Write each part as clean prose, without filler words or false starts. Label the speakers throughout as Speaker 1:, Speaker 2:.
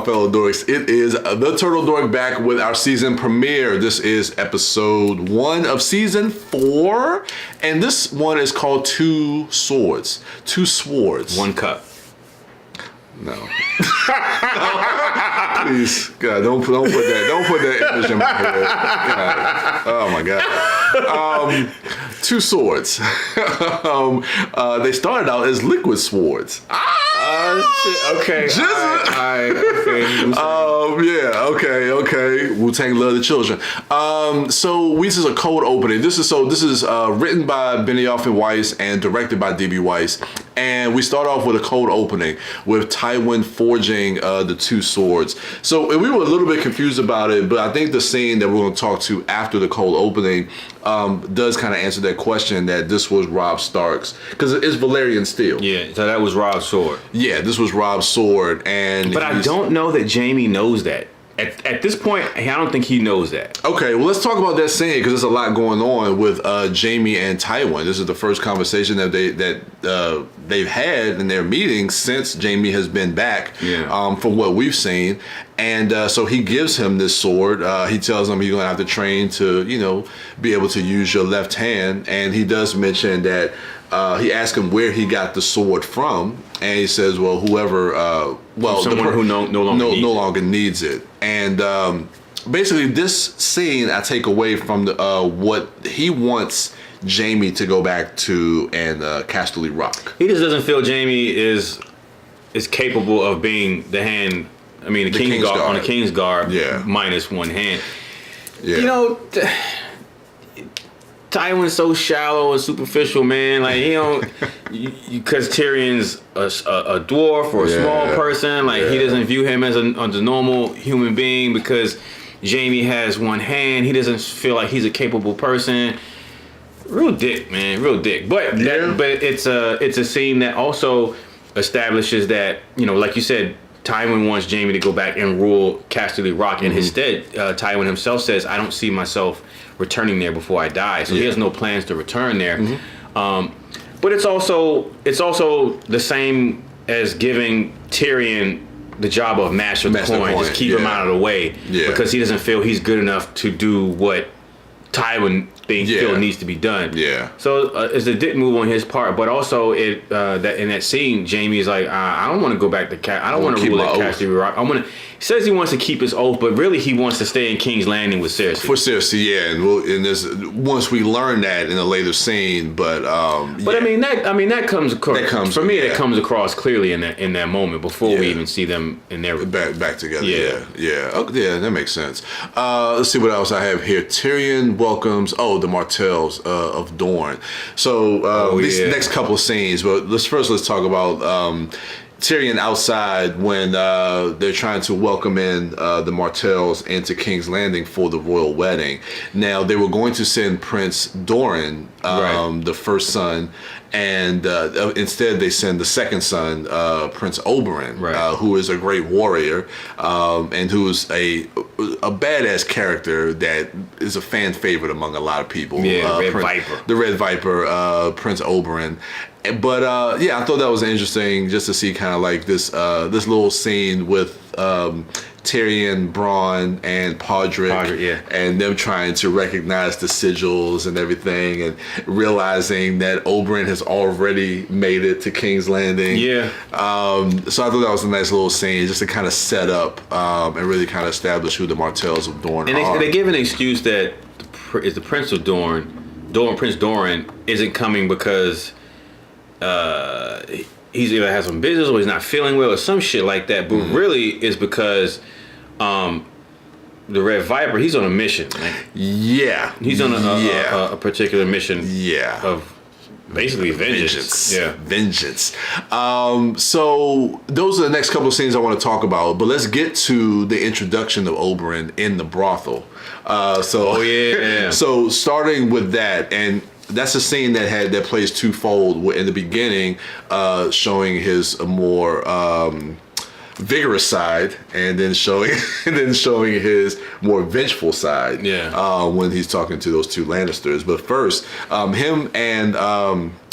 Speaker 1: my fellow dorks? It is the Turtle Dork back with our season premiere. This is episode 1 of season 4, and this one is called Two Swords. Two Swords.
Speaker 2: One cup.
Speaker 1: No. Please, God, don't put that image in my head. God. Oh my God. Two swords. They started out as liquid swords.
Speaker 2: Shit. Okay.
Speaker 1: Okay. Wu-Tang love the children. So this is a cold opening. This is written by Benioff and Weiss and directed by D.B. Weiss. And we start off with a cold opening with Tywin forging the two swords. So we were a little bit confused about it, but I think the scene that we're going to talk to after the cold opening does kind of answer that question that this was Robb Stark's, because it's Valyrian steel.
Speaker 2: Yeah, so that was Robb's sword.
Speaker 1: Yeah, this was Robb's sword, but
Speaker 2: I don't know that Jaime knows that. At this point, I don't think he knows that. Okay,
Speaker 1: well, let's talk about that scene because there's a lot going on with Jaime and Tywin. This is the first conversation that they've had in their meeting since Jaime has been back.
Speaker 2: Yeah.
Speaker 1: From what we've seen, and so he gives him this sword. He tells him you're gonna have to train to, be able to use your left hand, and he does mention that. He asked him where he got the sword from, and he says, "Well, whoever,
Speaker 2: someone who no
Speaker 1: longer needs it." And basically, this scene I take away from what he wants Jaime to go back to and Casterly Rock.
Speaker 2: He just doesn't feel Jaime is capable of being the hand. I mean, the King's Guard on the King's Guard, minus one hand.
Speaker 1: Yeah.
Speaker 2: Tywin's so shallow and superficial, man. Like, because Tyrion's a dwarf or a small person. Like, he doesn't view him as a normal human being because Jaime has one hand. He doesn't feel like he's a capable person. Real dick, man. Real dick. But it's a scene that also establishes that, like you said, Tywin wants Jaime to go back and rule Casterly Rock. And instead, Tywin himself says, I don't see myself returning there before I die. So he has no plans to return there. But it's also the same as giving Tyrion the job of Master of the Coin. Just keep him out of the way. Because he doesn't feel he's good enough to do what Tywin feel needs to be done. So it's a dick move on his part, but also that in that scene, Jaime is like, I don't want to go back to I don't want to rule at Casterly Rock. He says he wants to keep his oath, but really he wants to stay in King's Landing with Cersei.
Speaker 1: For Cersei, and this once we learn that in a later scene, but I
Speaker 2: mean that comes across. That comes across clearly in that moment before we even see them in their
Speaker 1: back together. Okay, that makes sense. Let's see what else I have here. Tyrion welcomes the Martells of Dorne. So these next couple of scenes, but let's talk about Tyrion outside when they're trying to welcome in the Martells into King's Landing for the royal wedding. Now, they were going to send Prince Doran, the first son, and instead they send the second son, Prince Oberyn, who is a great warrior and who is a badass character that is a fan favorite among a lot of people. The Red Viper, Prince Oberyn. But I thought that was interesting just to see kind of like this little scene with Tyrion, Bronn, and Podrick, and them trying to recognize the sigils and everything, and realizing that Oberyn has already made it to King's Landing. So I thought that was a nice little scene just to kind of set up and really kind of establish who the Martells of Dorne are.
Speaker 2: And they give an excuse that the Prince of Prince Doran isn't coming because he's either has some business or he's not feeling well or some shit like that, but really it's because the Red Viper, he's on a mission. He's on a particular mission of basically vengeance.
Speaker 1: Vengeance. So those are the next couple of scenes I want to talk about, but let's get to the introduction of Oberyn in the brothel. So starting with that, and that's a scene that plays twofold. In the beginning, showing his more vigorous side, and then showing his more vengeful side. When he's talking to those two Lannisters. But first, him and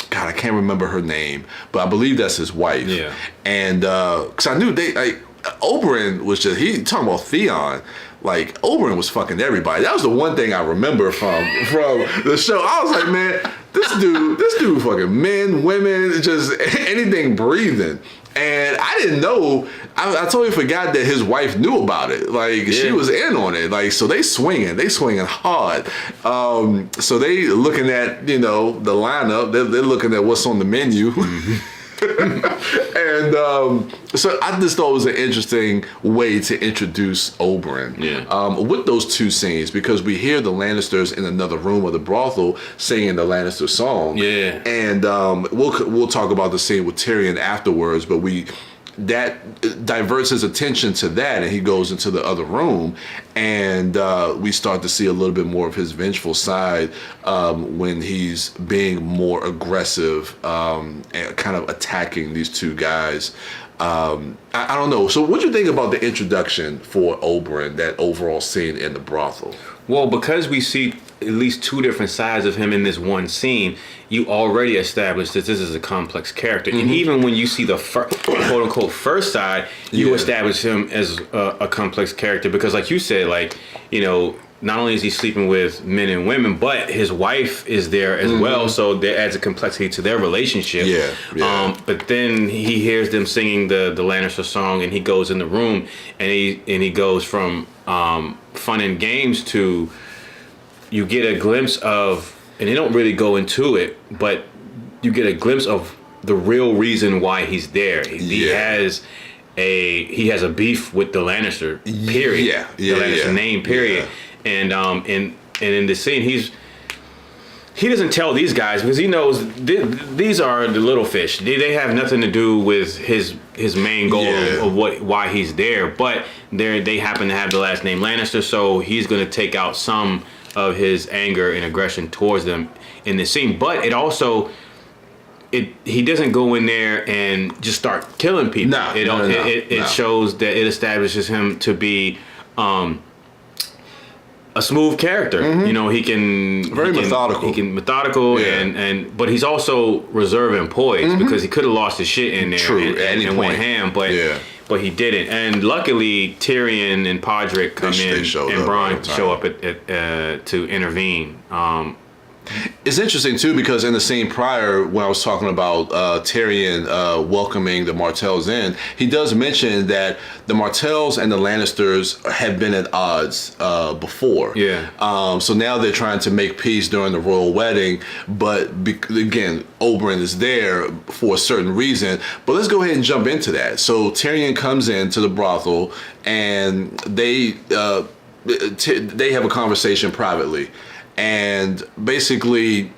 Speaker 1: God, I can't remember her name, but I believe that's his wife. And because I knew Oberyn was just, he talking about Theon. Like, Oberyn was fucking everybody. That was the one thing I remember from the show. I was like, man, this dude fucking men, women, just anything breathing. And I didn't know, I totally forgot that his wife knew about it. Like, she was in on it. Like, so they swinging hard. So they looking at, the lineup. They're looking at what's on the menu. And so I just thought it was an interesting way to introduce Oberyn. With those two scenes, because we hear the Lannisters in another room of the brothel singing the Lannister song. And we'll talk about the scene with Tyrion afterwards, but that diverts his attention to that, and he goes into the other room, and we start to see a little bit more of his vengeful side when he's being more aggressive and kind of attacking these two guys. I don't know. So what do you think about the introduction for Oberyn, that overall scene in the brothel?
Speaker 2: Well, because we see at least two different sides of him in this one scene, you already established that this is a complex character. And even when you see the quote unquote first side, you establish him as a complex character, because like you said, not only is he sleeping with men and women, but his wife is there as well, so that adds a complexity to their relationship. But then he hears them singing the Lannister song, and he goes in the room, and he goes from fun and games to, you get a glimpse of, and they don't really go into it, but you get a glimpse of the real reason why he's there. He has a beef with the Lannister, period. The Lannister name, period. And in the scene, he doesn't tell these guys, because he knows these are the little fish. They have nothing to do with his main goal of why he's there. But they happen to have the last name Lannister, so he's going to take out some of his anger and aggression towards them in the scene. But it also, he doesn't go in there and just start killing people. It shows that it establishes him to be a smooth character. He can methodical. He can methodical, but he's also reserved and poised, because he could have lost his shit in there and went ham, but he didn't. And luckily, Tyrion and Podrick come in, and Bronn show up to intervene.
Speaker 1: It's interesting too, because in the scene prior, when I was talking about Tyrion welcoming the Martells in, he does mention that the Martells and the Lannisters have been at odds before. So now they're trying to make peace during the royal wedding, but again, Oberyn is there for a certain reason. But let's go ahead and jump into that. So Tyrion comes into the brothel, and they have a conversation privately. And basically,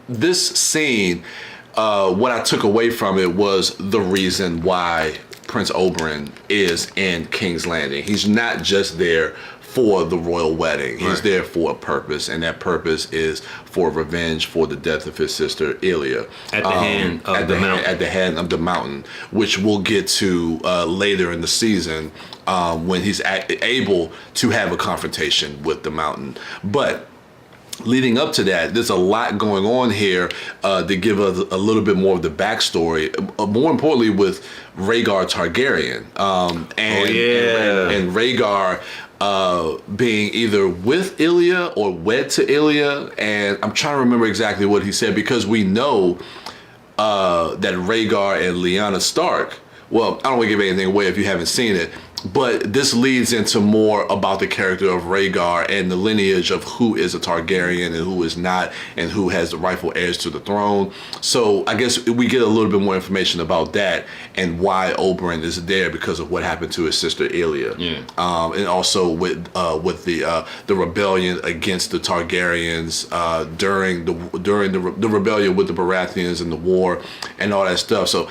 Speaker 1: this scene, what I took away from it was the reason why Prince Oberyn is in King's Landing. He's not just there for the royal wedding. He's there for a purpose, and that purpose is for revenge for the death of his sister Ilya
Speaker 2: at the hand of the mountain,
Speaker 1: which we'll get to later in the season when he's able to have a confrontation with the mountain. But leading up to that, there's a lot going on here to give us a little bit more of the backstory. More importantly, with Rhaegar Targaryen, and Rhaegar being either with Ilya or wed to Ilya. And I'm trying to remember exactly what he said, because we know that Rhaegar and Lyanna Stark. Well, I don't want to give anything away if you haven't seen it. But this leads into more about the character of Rhaegar and the lineage of who is a Targaryen and who is not, and who has the rightful heirs to the throne. So I guess we get a little bit more information about that and why Oberyn is there, because of what happened to his sister Ilya. And also with the rebellion against the Targaryens during the rebellion with the Baratheons and the war and all that stuff. So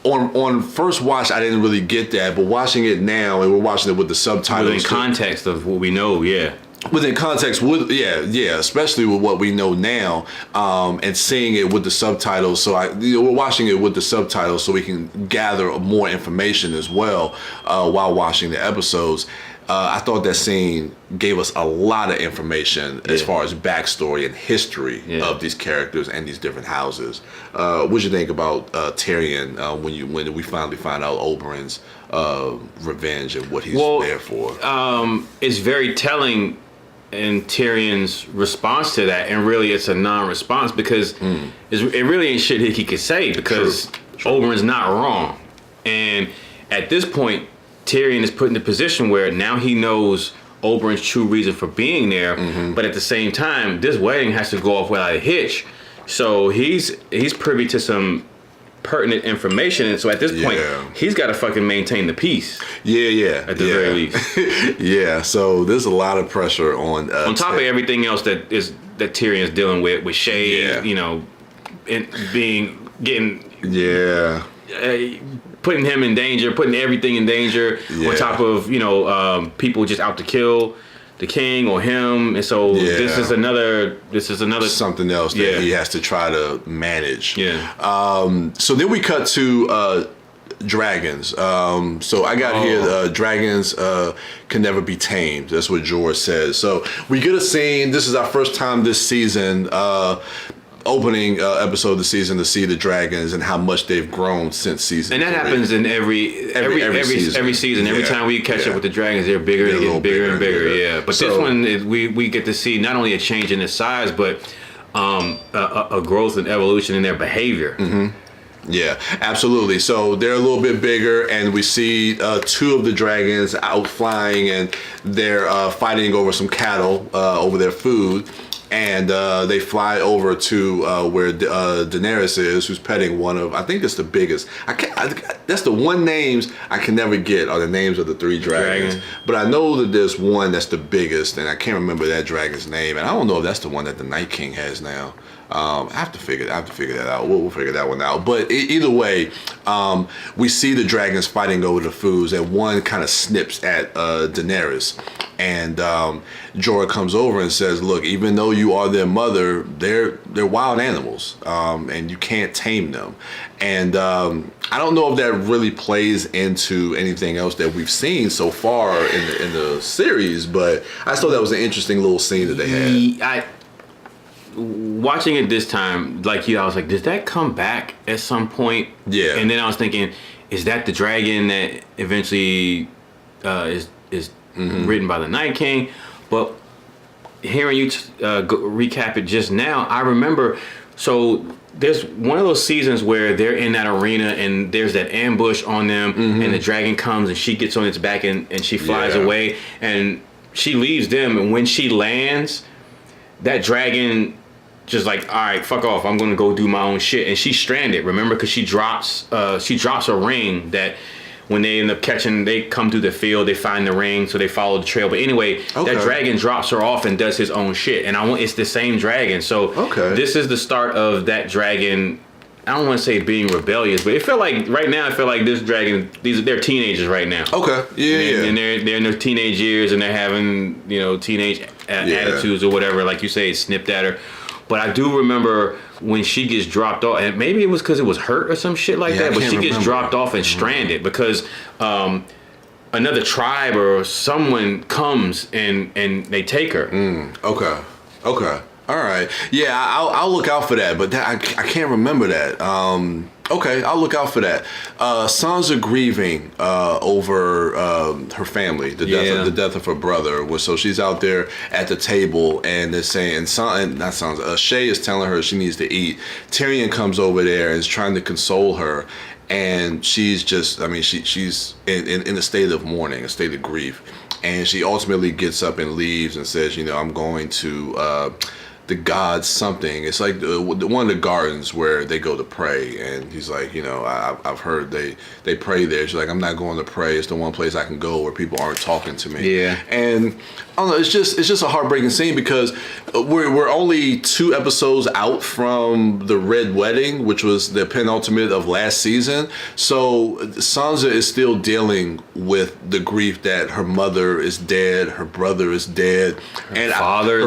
Speaker 1: on first watch, I didn't really get that, but watching it now, and we're watching it with the subtitles.
Speaker 2: Within context of what we know,
Speaker 1: Within context, especially with what we know now, and seeing it with the subtitles. So we're watching it with the subtitles so we can gather more information as well while watching the episodes. I thought that scene gave us a lot of information as far as backstory and history of these characters and these different houses. What'd you think about Tyrion when we finally find out Oberyn's revenge and what he's there for?
Speaker 2: It's very telling in Tyrion's response to that, and really it's a non-response because it really ain't shit he could say because Oberyn's not wrong. And at this point, Tyrion is put in a position where now he knows Oberyn's true reason for being there, but at the same time, this wedding has to go off without a hitch. So he's privy to some pertinent information, and so at this point, he's got to fucking maintain the peace. At the very least.
Speaker 1: So there's a lot of pressure on
Speaker 2: top of everything else that Tyrion's dealing with Shay, you know, and getting putting him in danger, putting everything in danger. On top of people just out to kill the king or him, and so this is another
Speaker 1: something else that he has to try to manage. So then we cut to dragons. So I got here, dragons can never be tamed. That's what George says. So we get a scene. This is our first time this season, opening episode of the season, to see the dragons and how much they've grown since season.
Speaker 2: And that
Speaker 1: 3.
Speaker 2: happens in every season. Every time we catch up with the dragons, they're bigger, they get bigger and bigger. But this one, we get to see not only a change in their size, but a growth and evolution in their behavior.
Speaker 1: Yeah, absolutely. So they're a little bit bigger, and we see 2 of the dragons out flying, and they're fighting over some cattle, over their food. And they fly over to where Daenerys is, who's petting one of, I think it's the biggest. That's the one names I can never get are the names of the 3 dragons. But I know that there's one that's the biggest, and I can't remember that dragon's name. And I don't know if that's the one that the Night King has now. I have to figure that out. We'll figure that one out. But either way, we see the dragons fighting over the foods, and one kind of snips at Daenerys. And Jorah comes over and says, "Look, even though you are their mother, they're wild animals, and you can't tame them." And I don't know if that really plays into anything else that we've seen so far in the series, but I just thought that was an interesting little scene that they had.
Speaker 2: Watching it this time, like I was like, does that come back at some point?
Speaker 1: Yeah.
Speaker 2: And then I was thinking, is that the dragon that eventually is written by the Night King? But hearing you recap it just now, I remember. So there's one of those seasons where they're in that arena and there's that ambush on them, and the dragon comes and she gets on its back and she flies away and she leaves them. And when she lands, that dragon just like, all right, fuck off, I'm gonna go do my own shit. And she's stranded, remember, because she drops a ring that when they end up catching, they come through the field, they find the ring, so they follow the trail. But anyway, that dragon drops her off and does his own shit. And it's the same dragon. So this is the start of that dragon. I don't want to say being rebellious, but it felt like right now, this dragon, they're teenagers right now. And they're in their teenage years and they're having, teenage attitudes or whatever. Like you say, it snipped at her. But I do remember when she gets dropped off, and maybe it was because it was hurt or some shit like that, but she gets dropped off and stranded because another tribe or someone comes and they take her.
Speaker 1: Okay. All right. Yeah, I'll look out for that, but I can't remember that. Okay, I'll look out for that. Sansa grieving over her family, the death of her brother. So she's out there at the table, and they're saying, Shay is telling her she needs to eat. Tyrion comes over there and is trying to console her, and she's just, she's in a state of mourning, a state of grief, and she ultimately gets up and leaves and says, I'm going to the gods something. It's like one of the gardens where they go to pray, and he's like, I've heard they pray there. She's like, I'm not going to pray. It's the one place I can go where people aren't talking to me.
Speaker 2: Yeah.
Speaker 1: And I don't know. It's just a heartbreaking scene because we're only 2 episodes out from the Red Wedding, which was the penultimate of last season. So Sansa is still dealing with the grief that her mother is dead, her brother is dead,
Speaker 2: her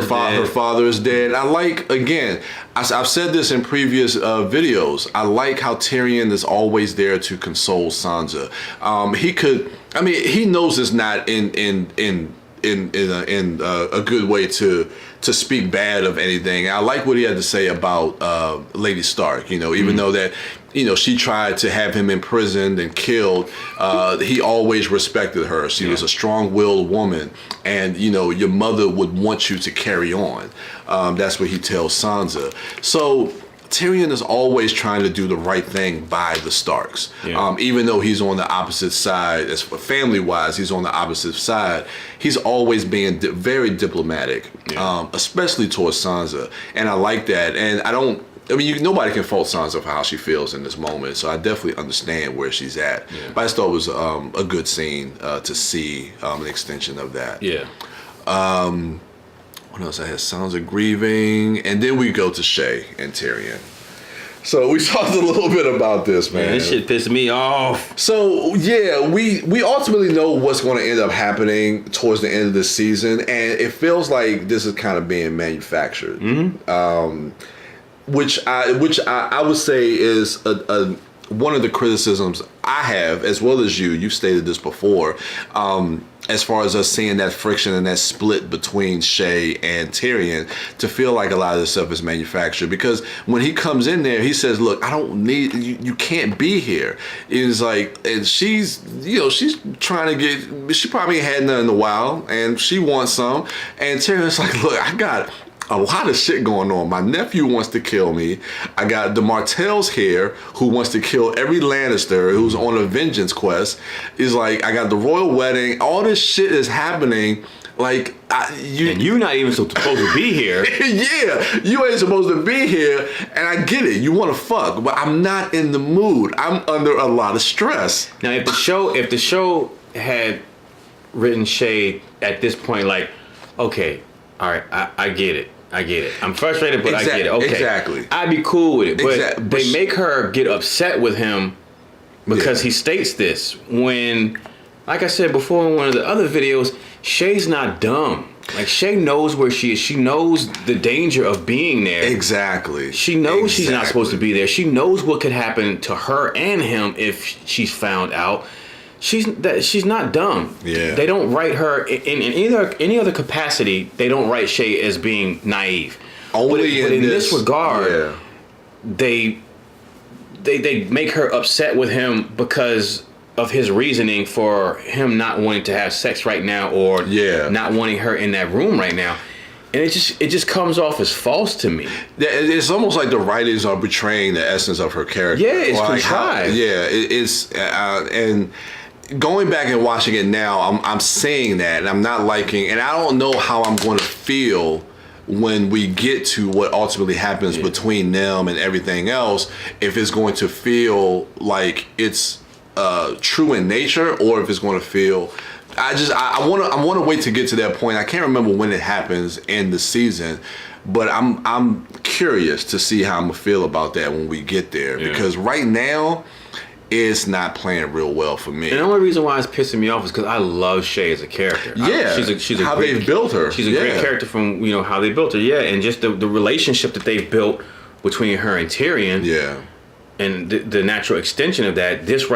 Speaker 2: father
Speaker 1: is dead. I like, again, I've said this in previous videos. I like how Tyrion is always there to console Sansa. He knows it's not in a good way to speak bad of anything. I like what he had to say about Lady Stark. Even though that she tried to have him imprisoned and killed, he always respected her. She was a strong-willed woman, and your mother would want you to carry on. That's what he tells Sansa. So Tyrion is always trying to do the right thing by the Starks. Even though he's on the opposite side, as family-wise, he's on the opposite side. He's always being very diplomatic, especially towards Sansa. And I like that. And nobody can fault Sansa for how she feels in this moment. So I definitely understand where she's at. But I just thought it was a good scene to see an extension of that. What else? I had Sansa grieving, and then we go to Shay and Tyrion. So we talked a little bit about this, man.
Speaker 2: This shit pissed me off.
Speaker 1: So yeah, we ultimately know what's going to end up happening towards the end of this season, and it feels like this is kind of being manufactured. Which I would say is one of the criticisms I have, as well as you've stated this before, as far as us seeing that friction and that split between Shay and Tyrion, to feel like a lot of this stuff is manufactured. Because when he comes in there, he says, look, I don't need, you can't be here. It's like, and she's trying to get, she probably ain't had nothing in a while, and she wants some. And Tyrion's like, look, I got a lot of shit going on. My nephew wants to kill me. I got the Martells here who wants to kill every Lannister who's on a vengeance quest. Is like, I got the royal wedding. All this shit is happening. Like,
Speaker 2: and you're not even supposed to be here.
Speaker 1: Yeah, you ain't supposed to be here. And I get it. You want to fuck, but I'm not in the mood. I'm under a lot of stress.
Speaker 2: Now, if the show had written Shay at this point, like, okay, all right, I get it. I'm frustrated, but I get it. Okay,
Speaker 1: exactly.
Speaker 2: I'd be cool with it. But they make her get upset with him because he states this. When, like I said before in one of the other videos, Shay's not dumb. Like, Shay knows where she is. She knows the danger of being there.
Speaker 1: Exactly.
Speaker 2: She knows she's not supposed to be there. She knows what could happen to her and him if she's found out. She's not dumb.
Speaker 1: Yeah.
Speaker 2: They don't write her in any other capacity. They don't write Shay as being naive.
Speaker 1: Only
Speaker 2: but in this regard, they make her upset with him because of his reasoning for him not wanting to have sex right now, or not wanting her in that room right now. And it just comes off as false to me.
Speaker 1: It's almost like the writers are betraying the essence of her character.
Speaker 2: Yeah, it's contrived.
Speaker 1: It's and going back and watching it now, I'm saying that, and I'm not liking, and I don't know how I'm going to feel when we get to what ultimately happens between them and everything else. If it's going to feel like it's true in nature, or if it's going to feel. I want to wait to get to that point. I can't remember when it happens in the season, but I'm curious to see how I'm gonna feel about that when we get there, because right now it's not playing real well for me.
Speaker 2: And the only reason why it's pissing me off is because I love Shay as a character. She's a
Speaker 1: how they've built her.
Speaker 2: She's a great character from how they built her. Yeah, and just the relationship that they've built between her and Tyrion.
Speaker 1: Yeah,
Speaker 2: and the natural extension of that. This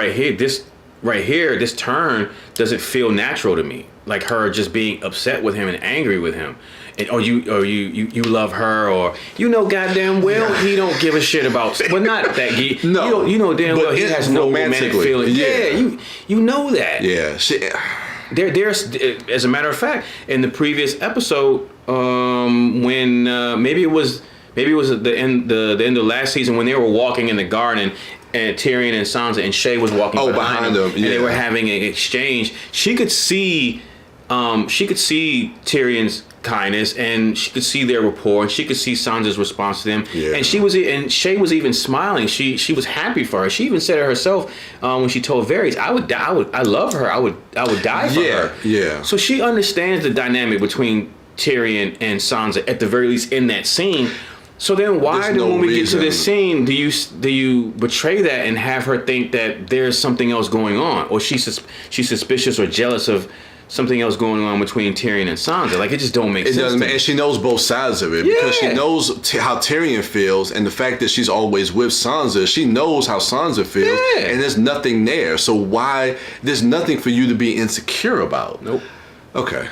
Speaker 2: turn doesn't feel natural to me. Like her just being upset with him and angry with him. And you love her, or goddamn well he don't give a shit about. Well, not that he. No, you know damn well he has no romantic feeling. Yeah, you know that.
Speaker 1: Yeah,
Speaker 2: there's as a matter of fact, in the previous episode, when maybe it was the end of last season, when they were walking in the garden. And Tyrion and Sansa and Shay was walking behind them, and they were having an exchange. She could see Tyrion's kindness, and she could see their rapport, and she could see Sansa's response to them. Yeah. And Shay was even smiling. She was happy for her. She even said it herself when she told Varys, I love her. I would die for her.
Speaker 1: Yeah.
Speaker 2: So she understands the dynamic between Tyrion and Sansa at the very least in that scene. So then why when we get to this scene do you betray that and have her think that there's something else going on, or she's suspicious or jealous of something else going on between Tyrion and Sansa? Like, it just don't make sense. It doesn't,
Speaker 1: and she knows both sides of it because she knows how Tyrion feels, and the fact that she's always with Sansa, she knows how Sansa feels, and there's nothing there. So why? There's nothing for you to be insecure about.
Speaker 2: Nope.
Speaker 1: Okay.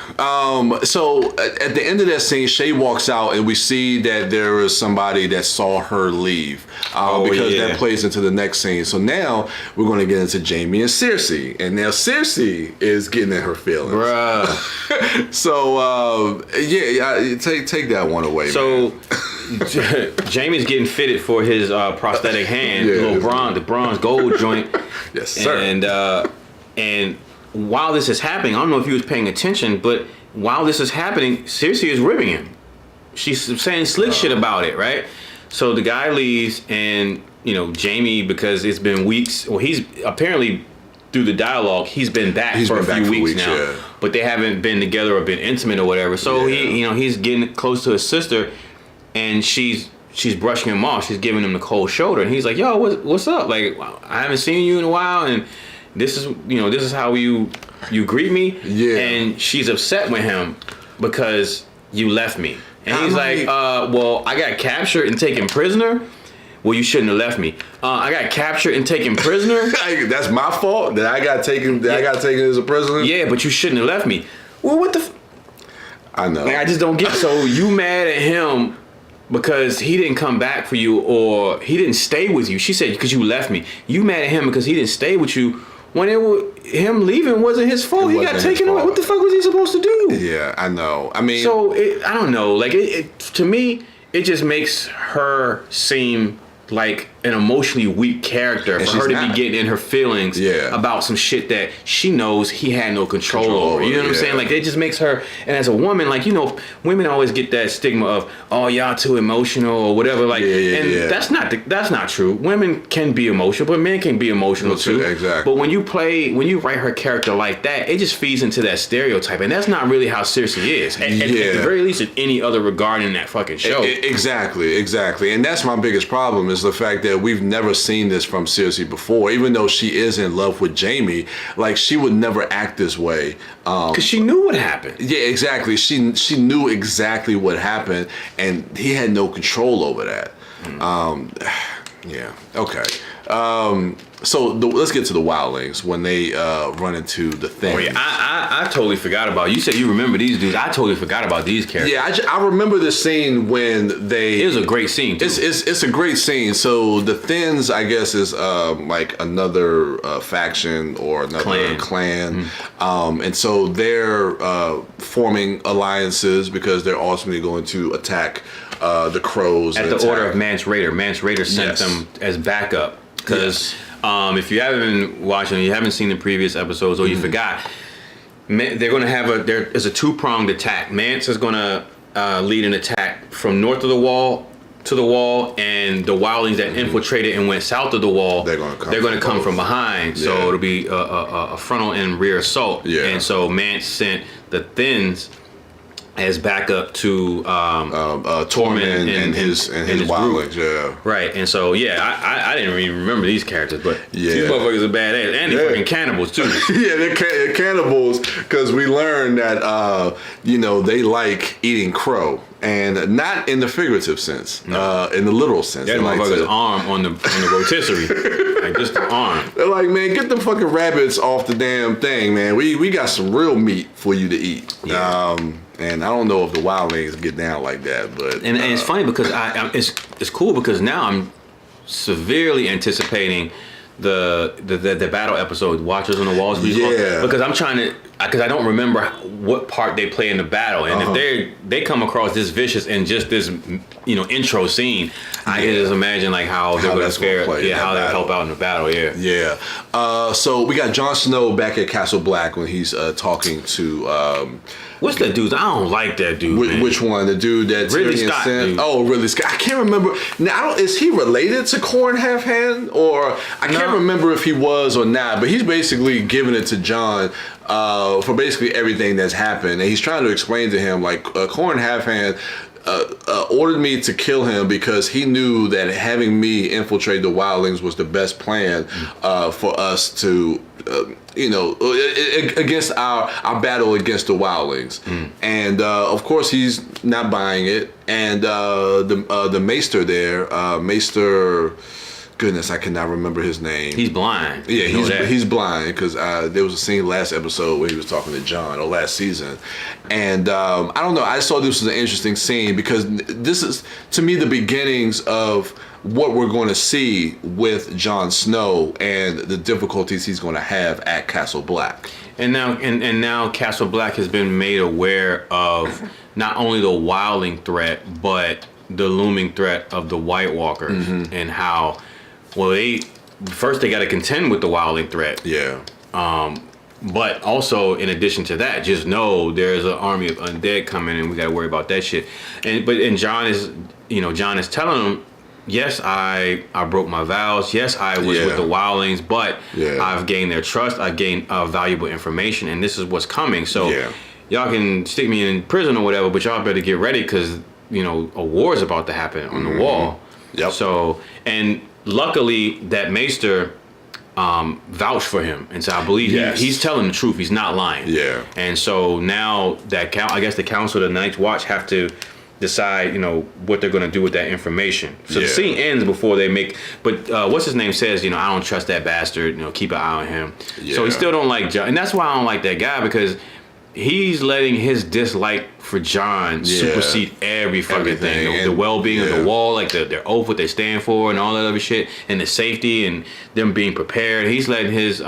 Speaker 1: So at the end of that scene, Shay walks out, and we see that there is somebody that saw her leave. Because that plays into the next scene. So now we're going to get into Jaime and Cersei, and now Cersei is getting in her feelings.
Speaker 2: Bruh.
Speaker 1: So take that one away.
Speaker 2: So Jaime's getting fitted for his prosthetic hand, the bronze gold joint.
Speaker 1: Yes, sir.
Speaker 2: And while this is happening, I don't know if he was paying attention, but while this is happening, Cersei is ribbing him. She's saying slick shit about it, right? So the guy leaves, and Jaime, because it's been weeks. Well, he's apparently through the dialogue, he's been back for a few weeks now, but they haven't been together or been intimate or whatever. So he's getting close to his sister, and she's brushing him off. She's giving him the cold shoulder, and he's like, "Yo, what's up? Like, I haven't seen you in a while, and this is how you greet me." Yeah. And she's upset with him because you left me. And he's like, well, I got captured and taken prisoner. Well, you shouldn't have left me. I got captured and taken prisoner.
Speaker 1: That's my fault that I got taken. I got taken as a prisoner.
Speaker 2: Yeah, but you shouldn't have left me. Well, what the?
Speaker 1: I know.
Speaker 2: Like, I just don't get. So you mad at him because he didn't come back for you, or he didn't stay with you? She said because you left me. You mad at him because he didn't stay with you. When him leaving wasn't his fault. He got taken away. What the fuck was he supposed to do?
Speaker 1: Yeah, I know. I mean,
Speaker 2: so I don't know. Like, to me, it just makes her seem like an emotionally weak character for her to be getting in her feelings about some shit that she knows he had no control over. You know what I'm saying? Like, it just makes her, and as a woman, like, women always get that stigma of, oh, y'all too emotional or whatever. Like, that's not true. Women can be emotional, but men can be emotional too.
Speaker 1: Exactly.
Speaker 2: But when you write her character like that, it just feeds into that stereotype, and that's not really how Cersei is. At the very least, in any other regard in that fucking show.
Speaker 1: Exactly. And that's my biggest problem is the fact that we've never seen this from Cersei before. Even though she is in love with Jaime, like, she would never act this way.
Speaker 2: Because she knew what happened.
Speaker 1: Yeah, exactly. She knew exactly what happened, and he had no control over that. Okay. So let's get to the wildlings when they run into the thing.
Speaker 2: Oh yeah, I totally forgot about. You said you remember these dudes. I totally forgot about these characters.
Speaker 1: Yeah, I remember the scene when they.
Speaker 2: It was a great scene too.
Speaker 1: It's a great scene. So the Thins, I guess, is like another faction or another clan. Mm-hmm. And so they're forming alliances because they're ultimately going to attack the Crows
Speaker 2: at the order of Mance Rayder. Mance Rayder sent them as backup because. If you haven't been watching, you haven't seen the previous episodes, or you forgot, they're going to have there's a two-pronged attack. Mance is going to lead an attack from north of the wall to the wall, and the wildlings that infiltrated and went south of the wall, they're going to come from behind. So it'll be a frontal and rear assault. Yeah. And so Mance sent the Thins as backup to Tormund and his wildlings, right. And so I didn't even remember these characters, but these motherfuckers are badass, and they're fucking cannibals too.
Speaker 1: They're cannibals because we learned that they like eating crow, and not in the figurative sense, in the literal sense.
Speaker 2: That motherfucker's arm on the rotisserie, like just the arm.
Speaker 1: They're like, man, get the fucking rabbits off the damn thing, man. We got some real meat for you to eat. Yeah. And I don't know if the wildlings get down like that, but
Speaker 2: and it's funny because it's cool because now I'm severely anticipating the battle episode, Watchers on the Walls. Because I'm trying to, because I don't remember what part they play in the battle, and if they come across this vicious in just this intro scene, I can just imagine like how they're gonna fare, how they help out in the battle.
Speaker 1: So we got Jon Snow back at Castle Black when he's talking to
Speaker 2: what's that dude? I don't like that dude.
Speaker 1: Which one? The dude that
Speaker 2: Ridley Scott
Speaker 1: sent? Dude. Oh, Ridley Scott. I can't remember. Now, is he related to Corn Half Hand, or I can't remember if he was or not. But he's basically giving it to Jon for basically everything that's happened, and he's trying to explain to him like Corn Halfhand ordered me to kill him because he knew that having me infiltrate the wildlings was the best plan for us to, against our battle against the wildlings. And of course he's not buying it. And the maester there, Maester. Goodness, I cannot remember his name.
Speaker 2: He's blind.
Speaker 1: Yeah, he's blind because there was a scene last episode where he was talking to John, or last season, and I don't know. I saw this was an interesting scene because this is, to me, the beginnings of what we're going to see with Jon Snow and the difficulties he's going to have at Castle Black.
Speaker 2: And now Castle Black has been made aware of not only the wildling threat, but the looming threat of the White Walkers, and how. Well, they got to contend with the wildling threat.
Speaker 1: Yeah.
Speaker 2: But also, in addition to that, just know there's an army of undead coming, and we got to worry about that shit. And John is telling him, yes, I broke my vows. Yes, I was with the wildlings, but I've gained their trust. I've gained valuable information, and this is what's coming. So y'all can stick me in prison or whatever, but y'all better get ready because a war is about to happen on the wall.
Speaker 1: Yep.
Speaker 2: So, and luckily that Maester vouched for him, and so I believe he's telling the truth. He's not lying.
Speaker 1: Yeah.
Speaker 2: And so now that I guess the Council of the Night's Watch have to decide, what they're going to do with that information. So the scene ends before they make. But what's his name says, I don't trust that bastard. Keep an eye on him. Yeah. So he still don't like John, and that's why I don't like that guy, because he's letting his dislike for John supersede every fucking thing. The well-being of the wall, like their oath, what they stand for, and all that other shit, and the safety and them being prepared. He's letting his,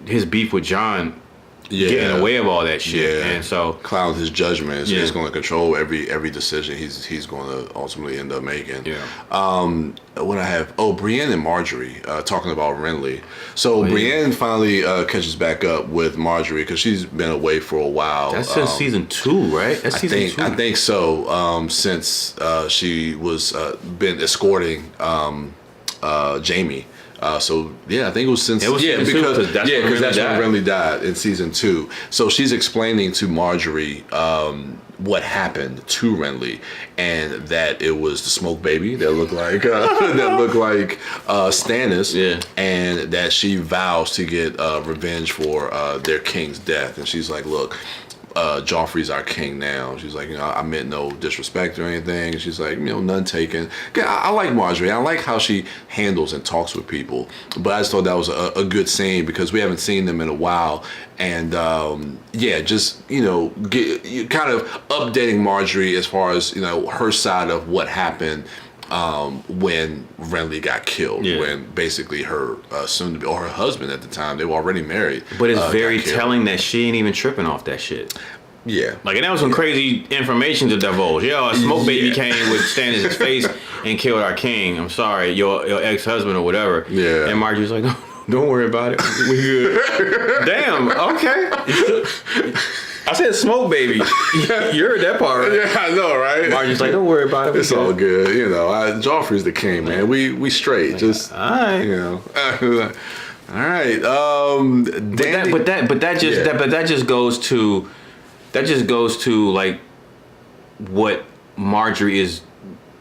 Speaker 2: his beef with John get in the way of all that shit. And so
Speaker 1: cloud his judgment. He's going to control every decision he's going to ultimately end up making. What I have, Brienne and Marjorie talking about Renly. So Brienne finally catches back up with Marjorie because she's been away for a while.
Speaker 2: That's since season 2, right? That's season 2.
Speaker 1: I think so. Since she was been escorting Jamie. I think it was since because that's when Renly died in season 2. So she's explaining to Marjorie what happened to Renly, and that it was the smoke baby that looked like Stannis, and that she vows to get revenge for their king's death. And she's like, look, Joffrey's our king now. She's like, I meant no disrespect or anything. She's like, none taken. I like Marjorie. I like how she handles and talks with people. But I just thought that was a good scene because we haven't seen them in a while. And just kind of updating Marjorie as far as her side of what happened when Renly got killed, when basically her soon-to-be, or her husband at the time, they were already married.
Speaker 2: But it's very telling that she ain't even tripping off that shit.
Speaker 1: Yeah.
Speaker 2: Like, and that was some crazy information to divulge. A smoke baby came with Stannis' face and killed our king. I'm sorry, your ex-husband or whatever. Yeah. And Marjorie's like, don't worry about it. We good. Damn, okay. I said smoke baby. You heard that part, right?
Speaker 1: Yeah, I know, right?
Speaker 2: Marjorie's like, don't worry about it.
Speaker 1: It's all good. Joffrey's the king, man. We straight. Like, just,
Speaker 2: all right.
Speaker 1: All right.
Speaker 2: That just goes to like what Marjorie is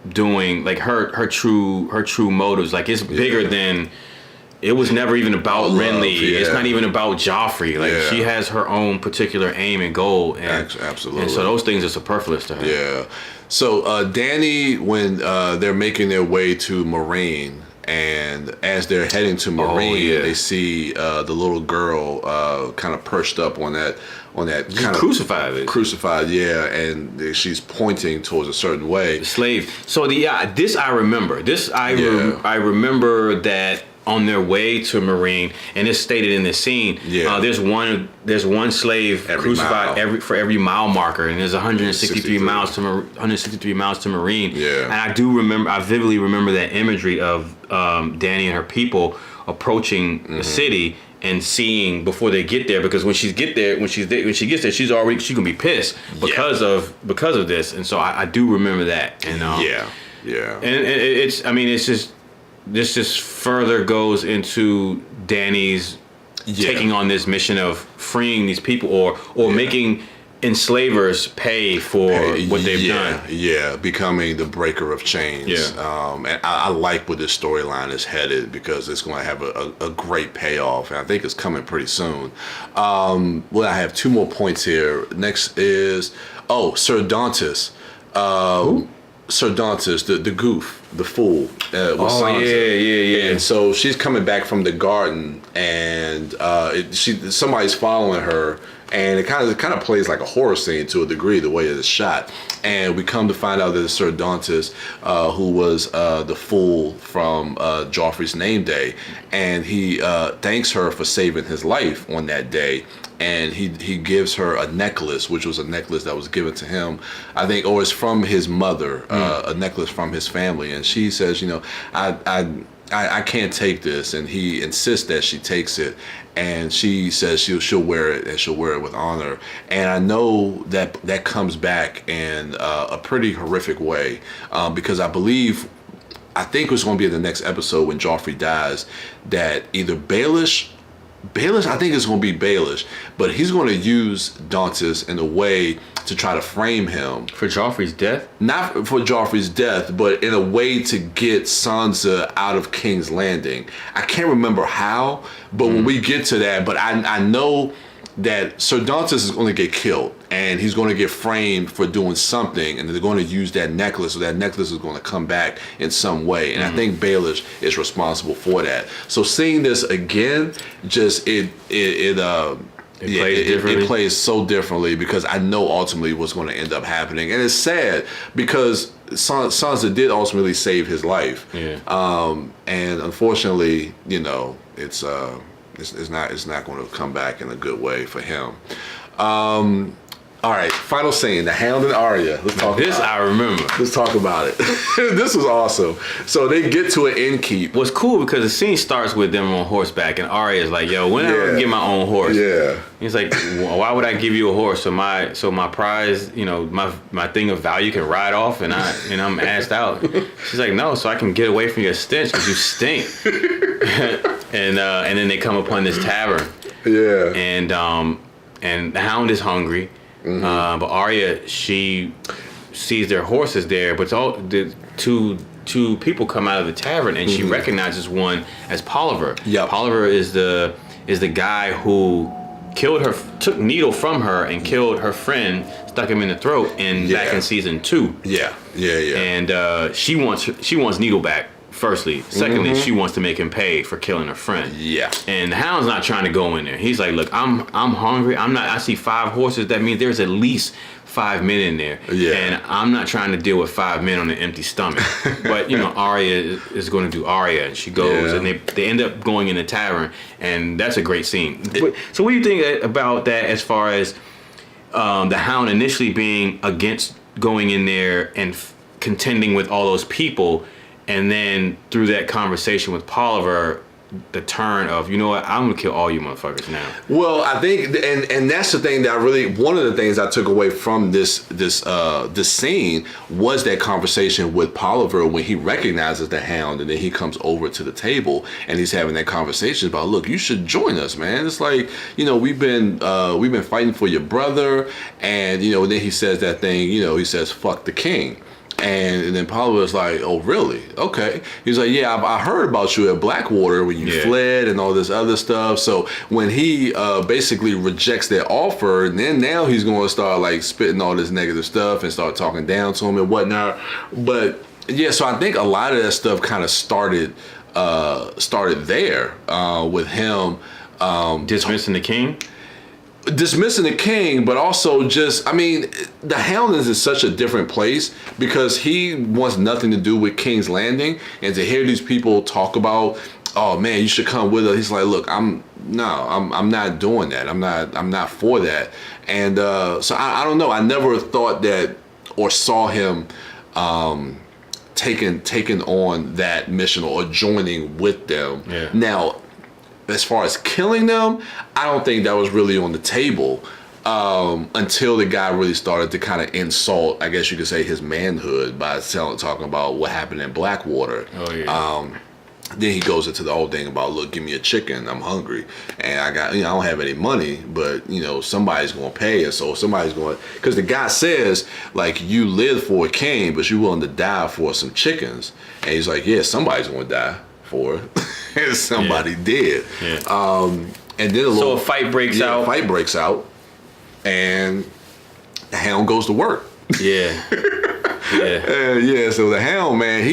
Speaker 2: doing, like her true motives. Like, it's bigger than. It was never even about Renly. It's not even about Joffrey. Like, she has her own particular aim and goal. And,
Speaker 1: absolutely.
Speaker 2: And so those things are superfluous to her.
Speaker 1: Yeah. So Dany, when they're making their way to Meereen, and as they're heading to Meereen, they see the little girl kind of perched up on that kind of crucified, and she's pointing towards a certain way.
Speaker 2: The slave. So this I remember. I remember that on their way to Meereen, and it's stated in this scene. There's one slave crucified for every mile marker, and there's 163 miles to Meereen. And I vividly remember that imagery of Dany and her people approaching the city and seeing before they get there, because when she gets there, she's gonna be pissed because of this, and so I do remember that. And and this just further goes into Dany's taking on this mission of freeing these people or making enslavers pay for what they've done.
Speaker 1: Yeah, becoming the breaker of chains.
Speaker 2: Yeah.
Speaker 1: And I like where this storyline is headed because it's going to have a great payoff, and I think it's coming pretty soon. Well, I have 2 more points here. Next is Sir Dantes. Sir Dantes, the goof, the fool, with Sansa.
Speaker 2: Yeah.
Speaker 1: And so she's coming back from the garden, and somebody's following her, and it kind of plays like a horror scene to a degree, the way it is shot. And we come to find out that it's Sir Dantes, who was the fool from Joffrey's name day, and he thanks her for saving his life on that day. And he gives her a necklace, which was a necklace that was given to him, I think, or it's from his mother, a necklace from his family. And she says, I can't take this, and he insists that she takes it, and she says she'll wear it, and she'll wear it with honor. And I know that comes back in a pretty horrific way, because I think it's going to be in the next episode when Joffrey dies, that either Baelish, I think it's going to be Baelish, but he's going to use Dantes in a way to try to frame him.
Speaker 2: For Joffrey's death?
Speaker 1: Not for Joffrey's death, but in a way to get Sansa out of King's Landing. I can't remember how, but when we get to that, but I know that Sir Dantes is going to get killed, and he's going to get framed for doing something, and they're going to use that necklace, so that necklace is going to come back in some way. And I think Baelish is responsible for that. So seeing this again, just it plays so differently, because I know ultimately what's going to end up happening. And it's sad because Sansa did ultimately save his life.
Speaker 2: Yeah.
Speaker 1: And unfortunately, it's not going to come back in a good way for him. All right, final scene, the Hound and Arya. Let's talk
Speaker 2: this. I remember.
Speaker 1: Let's talk about it. This was awesome. So they get to an innkeep.
Speaker 2: What's cool, because the scene starts with them on horseback, and Arya's like, "Yo, when am I gonna get my own horse?"
Speaker 1: Yeah.
Speaker 2: He's like, "Why would I give you a horse so my prize, my thing of value can ride off, and I'm assed out?" She's like, "No, so I can get away from your stench, because you stink." and then they come upon this tavern.
Speaker 1: Yeah.
Speaker 2: And the Hound is hungry. But Arya, she sees their horses there, but the two people come out of the tavern, and she recognizes one as Polliver.
Speaker 1: Yeah,
Speaker 2: Polliver is the guy who killed her, took Needle from her, and killed her friend, stuck him in the throat back in season 2.
Speaker 1: Yeah.
Speaker 2: And she wants Needle back. Firstly, secondly, she wants to make him pay for killing her friend.
Speaker 1: Yeah.
Speaker 2: And the Hound's not trying to go in there. He's like, "Look, I'm hungry. I see 5 horses. That means there's at least 5 men in there.
Speaker 1: Yeah.
Speaker 2: And I'm not trying to deal with 5 men on an empty stomach." But Arya is going to do Arya, and she goes, and they end up going in the tavern, and that's a great scene. So what do you think about that, as far as the Hound initially being against going in there and contending with all those people? And then through that conversation with Polliver, the turn of, you know what, I'm gonna kill all you motherfuckers now.
Speaker 1: Well, I think, and that's the thing that one of the things I took away from this scene was that conversation with Polliver, when he recognizes the Hound, and then he comes over to the table and he's having that conversation about, "Look, you should join us, man. It's like, we've been fighting for your brother," and then he says that thing, he says, "Fuck the king." And then Paulo was like, "Oh, really? Okay." He's like, "Yeah, I heard about you at Blackwater when you fled and all this other stuff." So when he basically rejects that offer, and then now he's going to start like spitting all this negative stuff and start talking down to him and whatnot. But yeah, so I think a lot of that stuff kind of started there with him
Speaker 2: dismissing the king.
Speaker 1: Dismissing the king, but also just, the Hound is in such a different place, because he wants nothing to do with King's Landing, and to hear these people talk about, "Oh man, you should come with us," he's like, "Look, I'm not doing that. I'm not for that." And so I don't know. I never thought that or saw him taking on that mission or joining with them.
Speaker 2: Yeah.
Speaker 1: Now, as far as killing them, I don't think that was really on the table until the guy really started to kind of insult, I guess you could say, his manhood by talking about what happened in Blackwater.
Speaker 2: Oh yeah.
Speaker 1: then he goes into the whole thing about, look, give me a chicken, I'm hungry, and I got, I don't have any money, but somebody's gonna pay, and so somebody's going, because the guy says, like, you live for a king, but you're willing to die for some chickens, and he's like, yeah, somebody's gonna die for it, and somebody did. And then a
Speaker 2: fight breaks out.
Speaker 1: A fight breaks out, and the Hound goes to work.
Speaker 2: Yeah.
Speaker 1: So the Hound, man,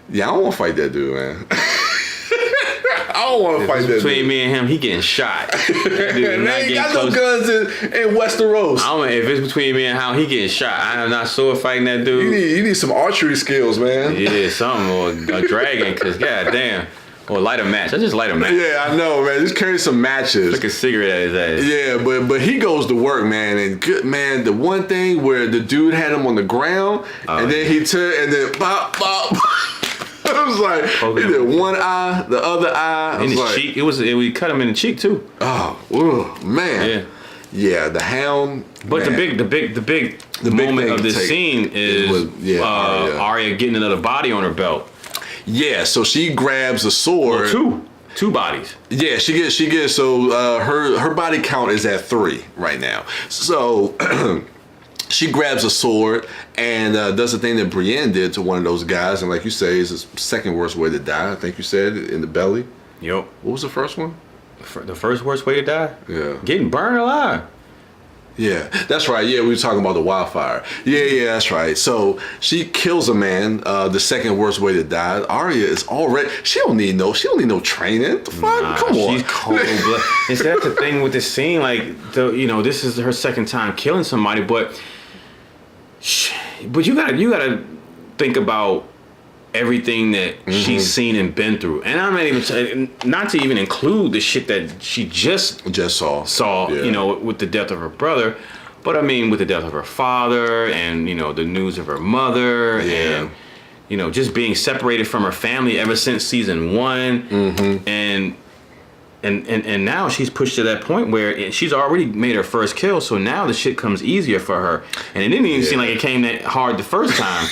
Speaker 1: I don't want to fight that dude, man. I don't want to fight that dude.
Speaker 2: Between me and him, he getting shot. That dude
Speaker 1: not ain't got no guns in Westeros.
Speaker 2: I don't know if it's between me and Hound, he getting shot. I am not sword fighting that dude.
Speaker 1: You need some archery skills, man.
Speaker 2: Yeah, something, or a dragon, because goddamn. Or light a match. I just light a match.
Speaker 1: Yeah, I know, man. Just carry some matches.
Speaker 2: Like a cigarette at his ass.
Speaker 1: Yeah, but he goes to work, man. And good, man, the one thing where the dude had him on the ground, and then he turned, and then pop. I was like, he did one eye, the other eye.
Speaker 2: In his cheek. We cut him in the cheek too.
Speaker 1: Oh, man. Yeah, the Hound.
Speaker 2: But man. the big moment of this scene is Arya getting another body on her belt.
Speaker 1: Yeah, so she grabs a sword.
Speaker 2: Well, two bodies.
Speaker 1: Yeah, she gets. So her body count is at 3 right now. So she grabs a sword and does the thing that Brienne did to one of those guys, and like you say, is the second worst way to die. I think you said in the belly.
Speaker 2: Yep.
Speaker 1: What was the first one?
Speaker 2: The first worst way to die?
Speaker 1: Yeah.
Speaker 2: Getting burned alive.
Speaker 1: Yeah, that's right. Yeah, we were talking about the wildfire. Yeah, that's right. So she kills a man. The second worst way to die. Arya is already. She don't need no training. The fuck? Come on.
Speaker 2: She's cold blood. And so that's the thing with this scene. Like, this is her second time killing somebody, but you gotta think about everything that she's seen and been through, and I'm not to even include the shit that she just saw, with the death of her brother, but I mean with the death of her father, and the news of her mother, and just being separated from her family ever since season 1, and now she's pushed to that point where she's already made her first kill, so now the shit comes easier for her, and it didn't even seem like it came that hard the first time.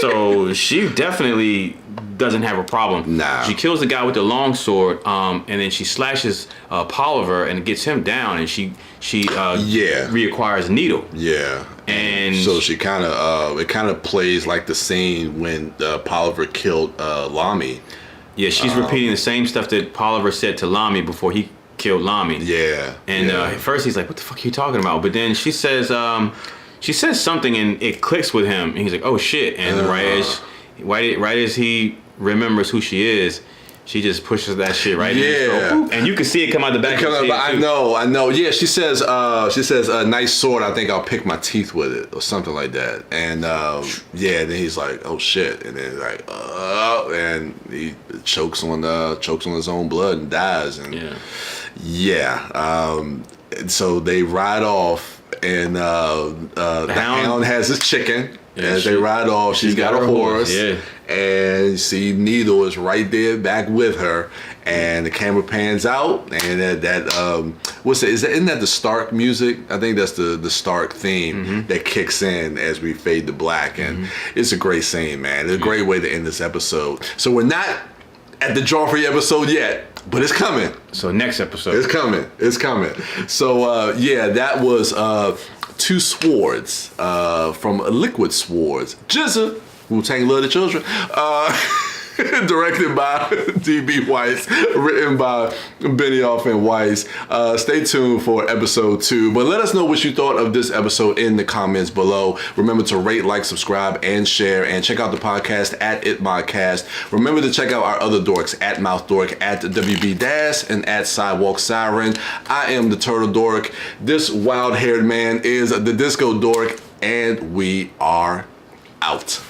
Speaker 2: So she definitely doesn't have a problem.
Speaker 1: Nah.
Speaker 2: She kills the guy with the long sword, and then she slashes Polliver and gets him down, and she reacquires Needle.
Speaker 1: Yeah.
Speaker 2: And
Speaker 1: so she kind of plays like the scene when Polliver killed Lamy.
Speaker 2: Yeah, she's repeating the same stuff that Polliver said to Lamy before he killed Lamy.
Speaker 1: Yeah.
Speaker 2: And at first he's like, "What the fuck are you talking about?" But then she says something and it clicks with him, and he's like, "Oh shit!" And right as he remembers who she is, she just pushes that shit right in. So, and you can see it come out the back.
Speaker 1: I know. Yeah, she says, a nice sword. I think I'll pick my teeth with it, or something like that. And then he's like, oh shit, and then like, and he chokes on his own blood and dies. And so they ride off, and the Hound has his chicken. As they ride off, she's got a horse, and see Needle is right there back with her, and the camera pans out, and isn't that the Stark music? I think that's the Stark theme that kicks in as we fade to black, and it's a great scene, man. It's a great way to end this episode. So we're not at the Joffrey episode yet, but it's coming.
Speaker 2: So next episode,
Speaker 1: it's coming. So that was 2 swords from Liquid Swords. Jizza, Wu-Tang Love the Children. Directed by D.B. Weiss, written by Benioff and Weiss. Stay tuned for episode 2. But let us know what you thought of this episode in the comments below. Remember to rate, like, subscribe, and share. And check out the podcast at ItModcast. Remember to check out our other dorks at MouthDork, at WB Dash, and at Sidewalk Siren. I am the Turtle Dork. This wild-haired man is the Disco Dork, and we are out.